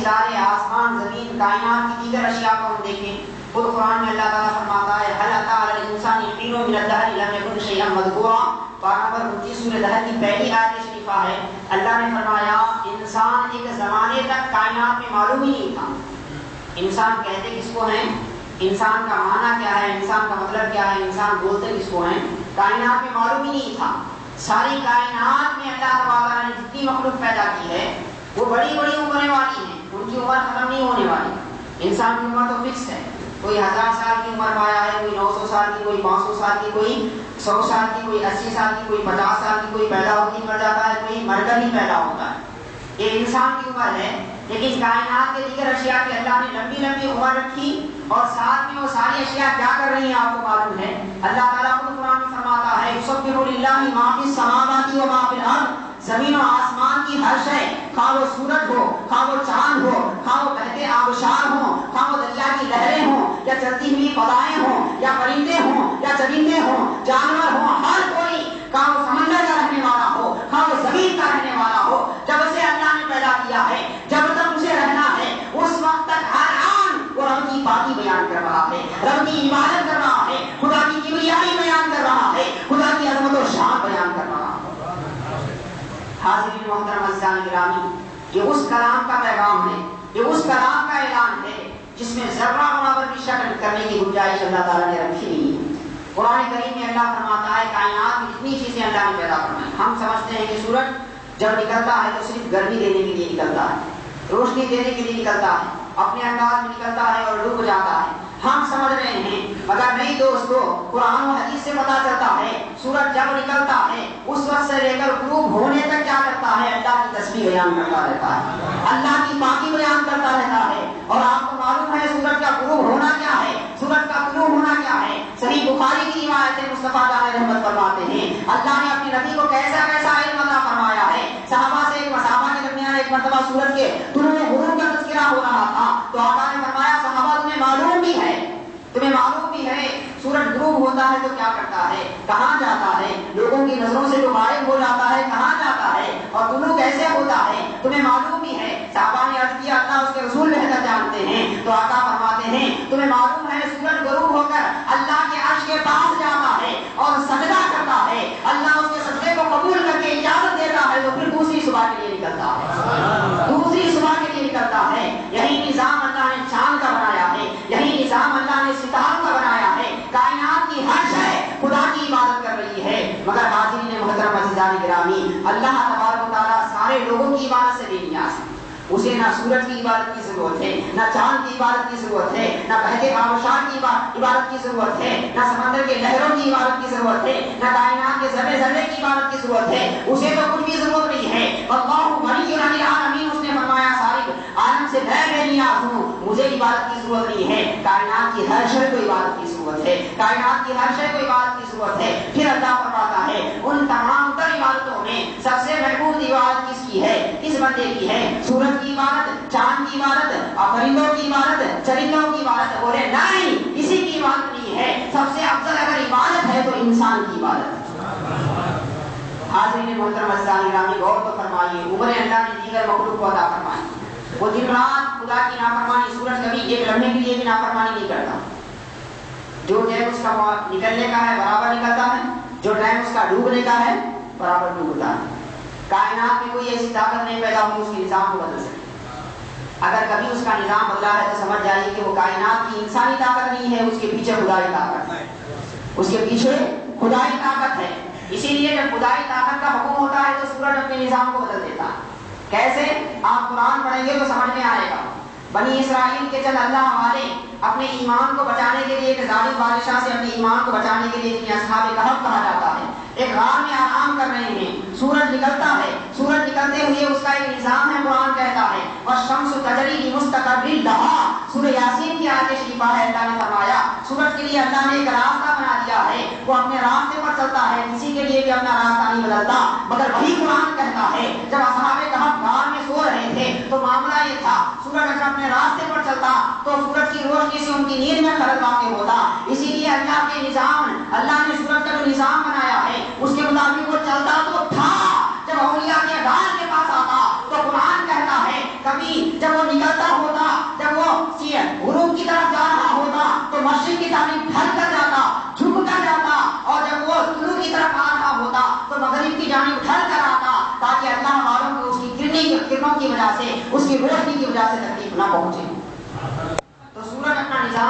ستارے، آسمان، زمین، کائنات کی دیگر اشیاء کو ہم دیکھیں، خود قرآن میں اللہ تعالیٰ فرماتا ہے هل أتى على الإنسان حين من الدهر لم يكن شيئا مذكورا، پارہ نمبر 29 سورہ دہر کی پہلی آیت شریفہ ہے۔ اللہ نے فرمایا انسان ایک زمانے تک کائنات میں معلوم ہی نہیں تھا۔ انسان کہتے کس کو ہیں، انسان کا معنی کیا ہے، انسان کا مطلب کیا ہے، انسان بولتے کس کو ہیں، کائنات میں معلوم ہی نہیں تھا۔ ساری کائنات میں اللہ تعالیٰ نے جتنی مخلوق پیدا کی ہے وہ بڑی بڑی عمریں والی ہیں، ان کی عمر ختم نہیں ہونے والی۔ انسان کی عمر تو فکس ہے، کوئی 1000 سال کی عمر پایا ہے، کوئی 900 سال کی، کوئی 500 سال کی، کوئی 100 سال کی، کوئی 80 سال کی، کوئی 50 سال کی، کوئی پیدا ہوتی مر جاتا ہے، کوئی مر کر ہی پیدا ہوتا ہے۔ یہ انسان کی عمر ہے، لیکن کائنات کے دیگر اشیاء کی اللہ نے لمبی لمبی عمر رکھی، اور ساتھ میں وہ ساری اشیاء کیا کر رہی ہیں آپ کو معلوم ہے۔ اللہ تعالیٰ خود قرآن میں فرماتا ہے یسبح للہ ما فی السماوات و ما فی الارض، زمین و آسمان کی ہر شے، خواہ وہ سورج ہو، خواہ وہ چاند ہو، خواہ وہ بہتے آبشار ہوں، خواہ وہ دریا کی لہریں ہوں، یا چلتی ہوئی فضائیں ہوں، یا پرندے ہوں، یا چرندے ہوں، جانور ہوں، ہر کوئی، خواہ وہ سمندر کا رہنے والا ہو، خواہ وہ زمین کا رہنے والا ہو، جب اسے اللہ نے پیدا کیا ہے، جب تک اسے رہنا ہے، اس وقت تک ہر آن وہ رب کی پاکی بیان کر رہا ہے، رب کی عبادت کر رہا ہے، خدا کی کبریائی بیان کر رہا ہے، خدا کی عظمت و شان بیان کر رہا ہے۔ حاضرین محترم عزیزان گرامی، یہ اس کلام کا پیغام ہے، یہ اس کلام کا اعلان ہے جس میں ذرہ برابر بھی شک کرنے کی گنجائش اللہ تعالیٰ نے رکھی نہیں ہے۔ قرآن کریم میں اللہ فرماتا ہے کائنات میں جتنی چیزیں اللہ نے پیدا فرمائی، ہم سمجھتے ہیں کہ سورج جب نکلتا ہے تو صرف گرمی دینے کے لیے نکلتا ہے، روشنی دینے کے لیے نکلتا ہے، اپنے انداز میں نکلتا ہے اور ڈوب جاتا ہے، ہم سمجھ رہے ہیں، مگر نہیں دوستو، قرآن و حدیث سے پتا چلتا ہے سورج جب نکلتا ہے اس وقت سے لے کر غروب ہونے تک کیا کرتا ہے، اللہ کی تسبیح بیان کرتا رہتا ہے، اللہ کی پاکی بیان کرتا رہتا ہے۔ اور آپ کو معلوم ہے سورج کا غروب ہونا کیا ہے، سورج کا طلوع ہونا کیا ہے۔ صحیح بخاری کی روایت ہے، مصطفیٰ جان رحمت فرماتے ہیں اللہ نے اپنے نبی کو کیسا کیسا علم عطا فرمایا ہے۔ صحابہ کے درمیان ایک مرتبہ سورج کے طلوع غروب کا تذکرہ ہو رہا تھا تو آقا نے فرمایا صحابہ تمہیں معلوم بھی ہے، تمہیں معلوم بھی ہے سورج غروب ہوتا ہے تو کیا کرتا ہے، کہاں جاتا ہے، لوگوں کی نظروں سے جو غائب ہو جاتا ہے کہاں جاتا ہے، اور طلوع کیسے ہوتا ہے تمہیں معلوم بھی ہے۔ صحابہ نے عرض کیا اللہ اس کے رسول بہتر جانتے ہیں، تو آقا فرماتے ہیں تمہیں معلوم ہے سورج غروب ہو کر اللہ کے عرش کے پاس جاتا ہے اور سجدہ کرتا ہے، اللہ اس کے سجدے کو قبول کر کے اجازت دیتا ہے، تو پھر دوسری صبح کے لیے نکلتا ہے، دوسری صبح کے لیے نکلتا ہے۔ یہی نظام اللہ نے چاند کا بنایا ہے، یہی نظام اللہ نے ستاروں کا بنایا ہے، کائنات کی ہر شے خدا کی عبادت کر رہی ہے۔ مگر حاضرین محترم عزیزان گرامی، اللہ تبارک و تعالیٰ سارے لوگوں کی عبادت سے بے نیاز ہے، اسے نہ سورج کی عبادت کی ضرورت ہے، نہ چاند کی عبادت کی ضرورت ہے، نہ بہتے آبشار کی عبادت کی ضرورت ہے، نہ سمندر کے لہروں کی عبادت کی ضرورت ہے، نہ کائنات کے ذرے ذرے کی عبادت کی ضرورت ہے، اسے تو کچھ بھی ضرورت نہیں ہے۔ اللہ غنی عن العالمین، اس نے فرمایا ساری عالم سے میں بے نیاز ہوں، مجھے عبادت کی ضرورت نہیں ہے، کائنات کی ہر شے کو عبادت کی ضرورت ہے، کائنات کی ہر شے کو عبادت کی ضرورت ہے۔ پھر اللہ فرماتا ہے ان تمام تر عبادتوں میں سب سے محبوب عبادت کس کی ہے، کس بندے کی ہے، سورج کی عبادت، چاند کی عبادت، پرندوں کی عبادت، چرندوں کی عبادت؟ بولے نہیں، کسی کی عبادت نہیں ہے، سب سے افضل اگر عبادت ہے تو انسان کی عبادت۔ حاضرین محترم عزیزان گرامی، غور تو فرمائیے، عمریں اللہ نے دیگر مخلوق کو عطا فرمائی، وہ دن رات خدا کی نافرمانی، سورج کبھی ایک لمحے کے لیے بھی نافرمانی نہیں کرتا، جو ٹائم اس کا نکلنے کا ہے برابر نکلتا ہے، جو ٹائم اس کا ڈوبنے کا ہے برابر ڈوبتا ہے۔ کائنات میں کوئی ایسی طاقت نہیں پیدا ہوئی اس کے نظام کو بدل سکے، اگر کبھی اس کا نظام بدلا ہے تو سمجھ جائیے کہ وہ کائنات کی انسانی طاقت نہیں ہے، اس کے پیچھے خدائی طاقت ہے، اس کے پیچھے خدائی طاقت ہے۔ اسی لیے جب خدائی طاقت کا حکم ہوتا ہے تو سورج اپنے نظام کو بدل دیتا ہے۔ کیسے؟ آپ قرآن پڑھیں گے تو سمجھ میں آئے گا۔ بنی اسرائیل کے چند اللہ والے اپنے ایمان کو بچانے کے لیے، ایک ظالم بادشاہ سے اپنے ایمان کو بچانے کے لیے، جنہیں اصحاب کہف کہا جاتا ہے، ایک غار میں آرام کر رہے ہیں، سورج نکلتا ہے، سورج نکلتے ہوئے اس کا ایک نظام ہے، قرآن کہتا ہے والشمس تجری لمستقر لہا، سورہ یاسین کی آیت شریفہ ہے، اللہ نے فرمایا سورج کے لیے اللہ نے ایک راستہ بنا دیا ہے، وہ اپنے راستے پر چلتا ہے، کسی کے لیے بھی اپنا راستہ نہیں بدلتا۔ مگر وہی قرآن کہتا ہے جب اصحاب کہف غار میں سو رہے تھے تو معاملہ یہ تھا، سورج اگر اپنے راستے پر چلتا تو سورج کی روشنی سے ان کی نیند میں خلل واقع ہوتا، اسی لیے اللہ کے نظام، اللہ نے سورج کا جو نظام بنایا ہے اس کے مطابق وہ چلتا تو تھا۔ جب اولیاء کے غار کے پاس آتا تو قرآن کہتا ہے کبھی جب وہ نکلتا مشرق کی طرف ڈھل کر جاتا، جھک کر جاتا، اور جب وہ طلوع کی طرف آ رہا ہوتا تو مغرب کی جانب ڈھل کر آتا، تاکہ اللہ والوں کو اس کی کرنوں کی وجہ سے، اس کی روشنی کی وجہ سے تکلیف نہ پہنچے۔ تو سورج اپنا نظام